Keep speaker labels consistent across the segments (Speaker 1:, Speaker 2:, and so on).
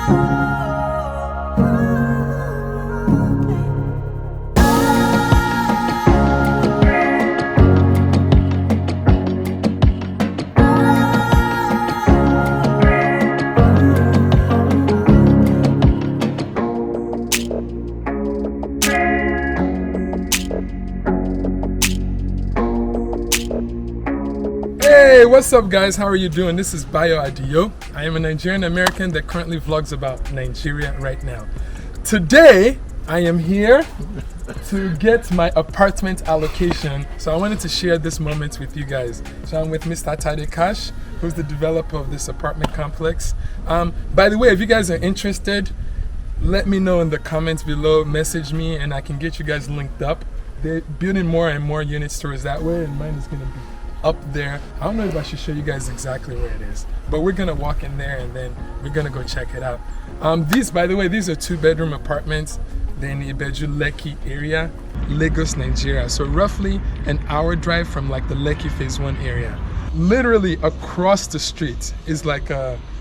Speaker 1: Hey, what's up guys? How are you doing? This is Bayo Adio. I am a Nigerian American that currently vlogs about Nigeria right now. Today, I am here to get my apartment allocation. So I wanted to share this moment with you guys. So I'm with Mr. Tunde Cash, who's the developer of this apartment complex. By the way, if you guys are interested, let me know in the comments below, message me, and I can get you guys linked up. They're building more and more unit stores that way, and mine is gonna be up there. I don't know if I should show you guys exactly where it is, but we're gonna walk in there and then we're gonna go check it out. These, by the way, these are 2-bedroom apartments. They're in the IBEJU LEKKI area, Lagos, Nigeria. So roughly an hour drive from like the LEKKI phase 1 area. Literally across the street is like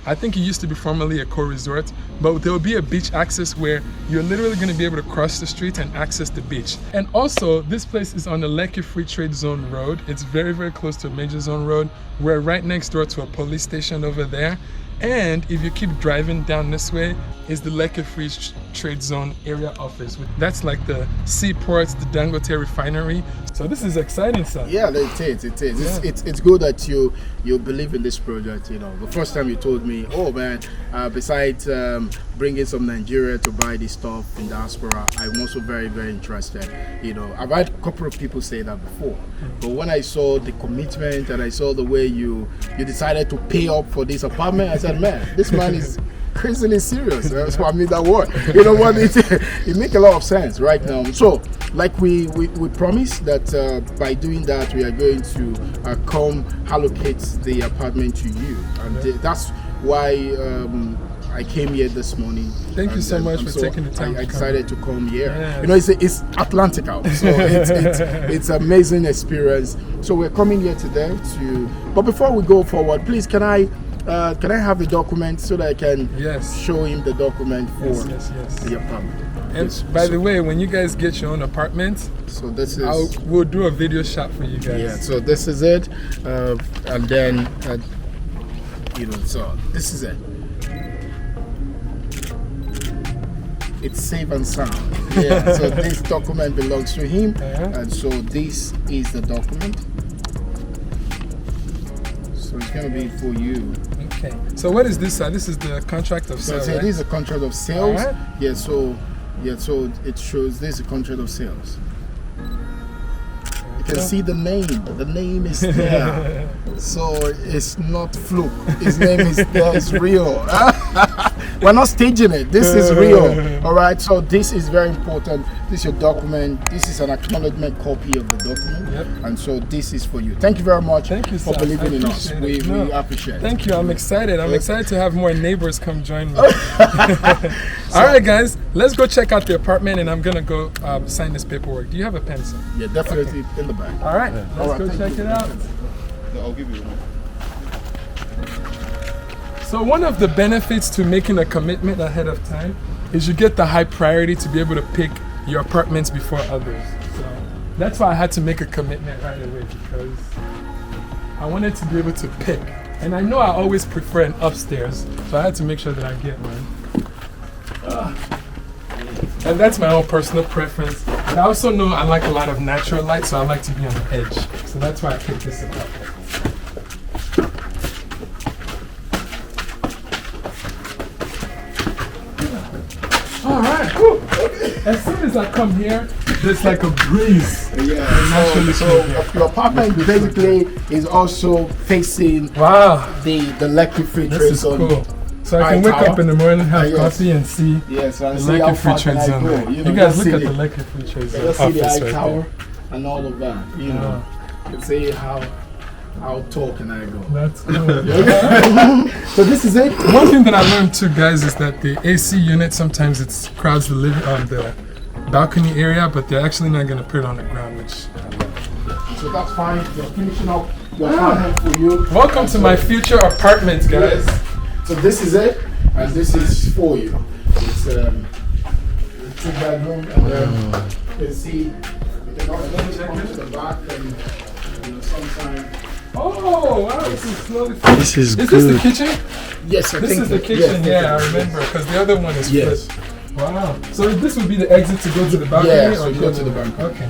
Speaker 1: I think it used to be formerly a co-resort, but there will be a beach access where you're literally going to be able to cross the street and access the beach. And also, this place is on the LEKKI Free Trade Zone Road. It's very, very close to a major zone road. We're right next door to a police station over there. And if you keep driving down this way, is the LEKKI Free Trade Zone area office. That's like the seaports, the Dangote refinery. So this is exciting stuff.
Speaker 2: Yeah, it is. Yeah. It's good that you believe in this project. You know, the first time you told me, oh man, besides bringing some Nigeria to buy this stuff in diaspora, I'm also very, very interested. You know, I've had a couple of people say that before, but when I saw the commitment and I saw the way you decided to pay up for this apartment, I said, man, this man is crazily serious. That's why I mean that word. You know what? It makes a lot of sense right now. So, like we promised that by doing that, we are going to come allocate the apartment to you, and that's why I came here this morning.
Speaker 1: Thank you so much for taking the time.
Speaker 2: I decided to come here. Yes. You know, it's Atlantic out, so it's an amazing experience. So we're coming here today but before we go forward, please can I have the document so that I can show him the document for the apartment?
Speaker 1: And by the way, when you guys get your own apartment,
Speaker 2: so this is
Speaker 1: we'll do a video shot for you guys.
Speaker 2: Yeah, so this is it, and then you know, so this is it. It's safe and sound. Yeah. So this document belongs to him, and so this is the document. So it's gonna be for you.
Speaker 1: Okay. So what is this? This is the contract of sale.
Speaker 2: So
Speaker 1: right?
Speaker 2: it is a contract of sales.
Speaker 1: Right.
Speaker 2: Yeah. So it shows this is a contract of sales. You can see the name. The name is there. So it's not fluke. His name is there. It's real. We're not staging it. This is real. All right. So this is very important. This is your document. This is an acknowledgement copy of the document.
Speaker 1: Yep.
Speaker 2: And so this is for you. Thank you very much.
Speaker 1: Thank you
Speaker 2: for believing in us. We appreciate it.
Speaker 1: Thank you. I'm excited. I'm excited to have more neighbors come join me. All right, guys. Let's go check out the apartment, and I'm gonna go sign this paperwork. Do you have a pencil?
Speaker 2: Yeah, definitely in the back.
Speaker 1: All right. Let's go check it out.
Speaker 2: I'll give you one.
Speaker 1: So one of the benefits to making a commitment ahead of time is you get the high priority to be able to pick your apartments before others. So that's why I had to make a commitment right away, because I wanted to be able to pick. And I know I always prefer an upstairs, so I had to make sure that I get one. And that's my own personal preference. But I also know I like a lot of natural light, so I like to be on the edge. So that's why I picked this apartment. Alright, as soon as I come here, there's like a breeze.
Speaker 2: Yeah, so your apartment basically is also facing the LEKKI Free Trade Zone.
Speaker 1: This is cool. So I can wake up in the morning, have coffee, and see the LEKKI Free Trade Zone. You guys look at the LEKKI Free Trade Zone office
Speaker 2: see the
Speaker 1: right
Speaker 2: tower and all of that. You know, you can see how tall can I go.
Speaker 1: That's cool.
Speaker 2: So this is it.
Speaker 1: One thing that I learned too, guys, is that the AC unit sometimes it crowds the the balcony area, but they're actually not going to put it on the ground, which I love.
Speaker 2: So that's fine. They're finishing up your apartment for you.
Speaker 1: Welcome to my future apartment, guys.
Speaker 2: So this is it. And this is for you. It's a 2-bedroom, and you can see you can also come to the back and sometimes.
Speaker 1: Oh wow! This is slowly.
Speaker 2: This is good.
Speaker 1: Is this the kitchen?
Speaker 2: Yes, I
Speaker 1: this
Speaker 2: think
Speaker 1: is the kitchen.
Speaker 2: Yes,
Speaker 1: yeah, I remember because the other one is
Speaker 2: yes.
Speaker 1: flipped. Wow. So this would be the exit to go to the balcony?
Speaker 2: Yeah, so
Speaker 1: or
Speaker 2: go to the balcony.
Speaker 1: Okay.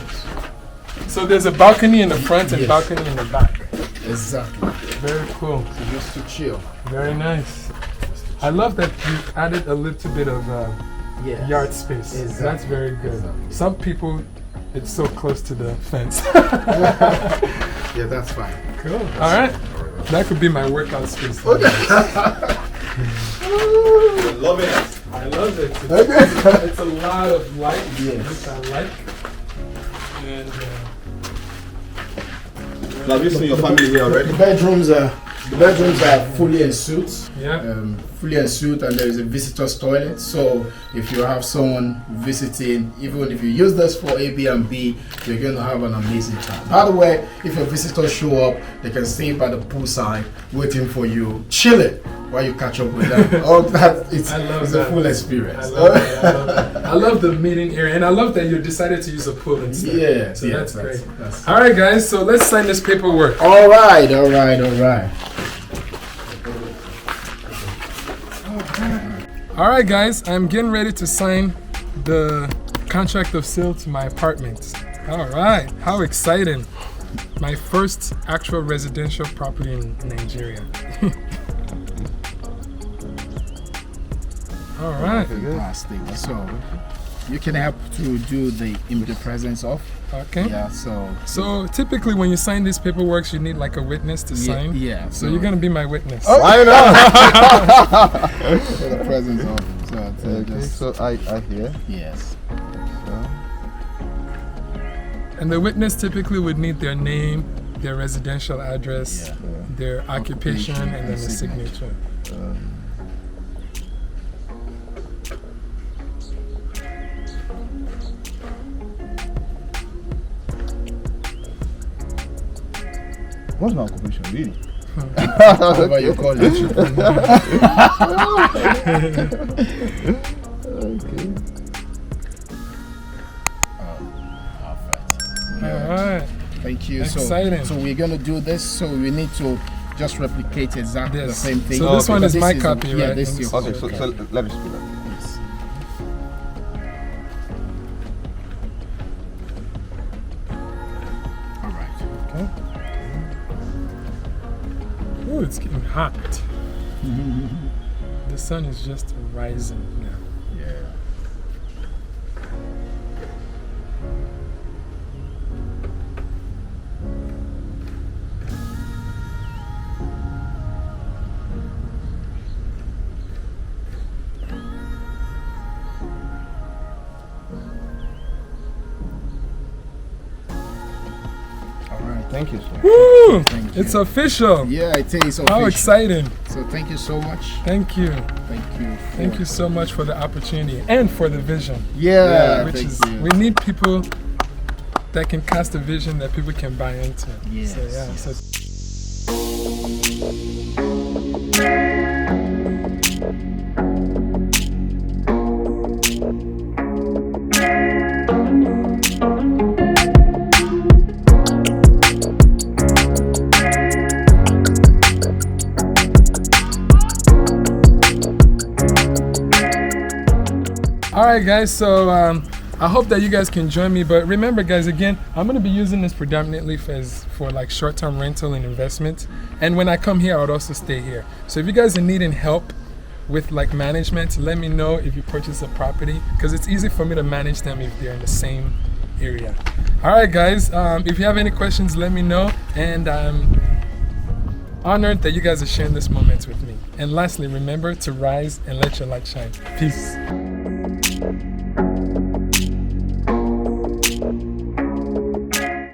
Speaker 1: So there's a balcony in the front and
Speaker 2: Yes.
Speaker 1: balcony in the back.
Speaker 2: Exactly.
Speaker 1: Very cool.
Speaker 2: So just to chill.
Speaker 1: Very nice. I love that you added a little bit of
Speaker 2: Yes.
Speaker 1: yard space.
Speaker 2: Exactly.
Speaker 1: That's very good.
Speaker 2: Exactly.
Speaker 1: Some people, it's so close to the fence.
Speaker 2: Yeah, that's fine.
Speaker 1: Cool. All right. That could be my workout space.
Speaker 2: Okay.
Speaker 3: Love it.
Speaker 1: I love it. It's a lot of light,
Speaker 2: Yes.
Speaker 1: which I like. And
Speaker 3: So have you seen your family here already?
Speaker 2: The bedrooms are fully en suite.
Speaker 1: yeah.
Speaker 2: Fully en suite, and there is a visitor's toilet. So if you have someone visiting, even if you use this for Airbnb, you're going to have an amazing time. By the way, if your visitors show up, they can stay by the poolside waiting for you, chilling while you catch up with them. Oh, that it's
Speaker 1: I love
Speaker 2: a
Speaker 1: that.
Speaker 2: full experience.
Speaker 1: I love that. I love that. I love the meeting area, and I love that you decided to use a pool instead.
Speaker 2: Yeah,
Speaker 1: So
Speaker 2: yeah,
Speaker 1: that's great.
Speaker 2: that's-
Speaker 1: All right, guys. So let's sign this paperwork.
Speaker 2: All right, all right, all right.
Speaker 1: All right, guys. I'm getting ready to sign the contract of sale to my apartment. All right. How exciting! My first actual residential property in Nigeria. All right.
Speaker 2: Fantastic. So you can help to do the in the presence of.
Speaker 1: Okay.
Speaker 2: Yeah. So
Speaker 1: So typically, when you sign these paperwork, you need like a witness to sign.
Speaker 2: Yeah.
Speaker 1: So you're gonna be my witness.
Speaker 3: Why not?
Speaker 2: for the presence of. So
Speaker 3: Okay,
Speaker 2: just,
Speaker 3: so I hear.
Speaker 2: yes.
Speaker 1: And the witness typically would need their name, their residential address,
Speaker 2: Yeah.
Speaker 1: their occupation, and then the signature.
Speaker 3: What's my occupation really?
Speaker 2: Whatever you call it.
Speaker 3: Okay.
Speaker 1: All right.
Speaker 2: Thank you.
Speaker 1: Exciting.
Speaker 2: So we're gonna do this. So we need to just replicate exactly the
Speaker 1: This.
Speaker 2: same thing.
Speaker 1: So this one is
Speaker 2: But
Speaker 1: my
Speaker 2: this
Speaker 1: copy,
Speaker 2: yeah,
Speaker 1: right?
Speaker 2: this
Speaker 1: And
Speaker 2: is
Speaker 1: this
Speaker 2: your
Speaker 3: Okay,
Speaker 2: copy.
Speaker 3: so let me speak that.
Speaker 2: Yes. All right.
Speaker 1: Okay. Ooh, it's getting hot. The sun is just rising now.
Speaker 2: Yeah.
Speaker 3: Thank you, sir.
Speaker 1: Woo!
Speaker 2: Thank you.
Speaker 1: It's official.
Speaker 2: Yeah, it is official.
Speaker 1: How exciting.
Speaker 2: So thank you so much.
Speaker 1: Thank you.
Speaker 2: Thank you.
Speaker 1: Thank you so much for the opportunity and for the vision.
Speaker 2: Yeah,
Speaker 1: Which
Speaker 2: thank
Speaker 1: is,
Speaker 2: you.
Speaker 1: we need people that can cast a vision that people can buy into.
Speaker 2: Yes,
Speaker 1: So, yeah.
Speaker 2: yes.
Speaker 1: So, all right, guys. So I hope that you guys can join me. But remember, guys, again, I'm going to be using this predominantly for like short-term rental and investment. And when I come here, I would also stay here. So if you guys are needing help with like management, let me know if you purchase a property, because it's easy for me to manage them if they're in the same area. All right, guys. If you have any questions, let me know. And I'm honored that you guys are sharing this moment with me. And lastly, remember to rise and let your light shine. Peace.